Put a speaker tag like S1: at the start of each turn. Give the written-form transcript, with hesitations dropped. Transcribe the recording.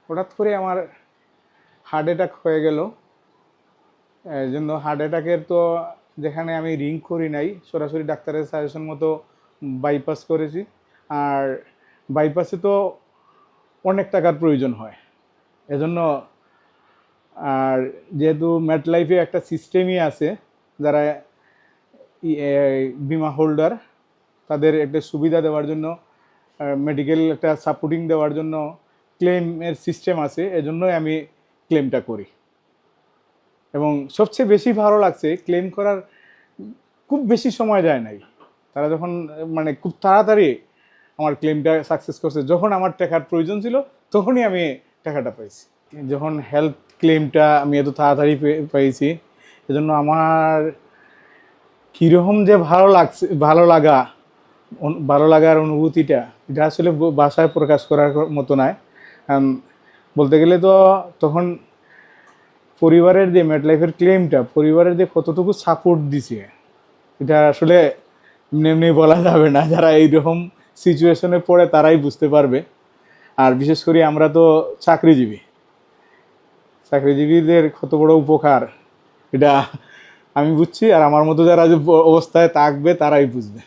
S1: হঠাৎ করে আমার হার্ট অ্যাটাক হয়ে গেল। এই জন্য হার্ট অ্যাটাকের তো যেখানে আমি রিং করি নাই, সরাসরি ডাক্তারের সাজেশন মতো বাইপাস করেছি। আর বাইপাসে তো অনেক টাকার প্রয়োজন হয়, এজন্য। আর যেহেতু ম্যাটলাইফে একটা সিস্টেমই আছে, যারা বিমা হোল্ডার তাদের একটা সুবিধা দেওয়ার জন্য, মেডিকেল একটা সাপোর্টিং দেওয়ার জন্য ক্লেমের সিস্টেম আছে, এজন্যই আমি ক্লেমটা করি। এবং সবচেয়ে বেশি ভালো লাগছে, ক্লেম করার খুব বেশি সময় যায় নাই। তারা যখন মানে খুব তাড়াতাড়ি আমার ক্লেমটা সাকসেস করছে, যখন আমার টাকার প্রয়োজন ছিল তখনই আমি টাকাটা পাইছি। যখন হেলথ ক্লেমটা আমি এত তাড়াতাড়ি পেয়েছি, এজন্য আমার কীরকম যে ভালো লাগার অনুভূতিটা, এটা আসলে ভাষায় প্রকাশ করার মতো নয়। বলতে গেলে তো তখন পরিবারের যে ম্যাটলাইফের ক্লেমটা, পরিবারের যে কতটুকু সাপোর্ট দিছে, এটা আসলে এমনি এমনি বলা যাবে না। যারা এইরকম সিচুয়েশনে পড়ে তারাই বুঝতে পারবে। আর বিশেষ করে আমরা তো চাকরিজীবীদের কত বড় উপকার এটা আমি বুঝছি, আর আমার মতো যারা যে অবস্থায় থাকবে তারাই বুঝবে।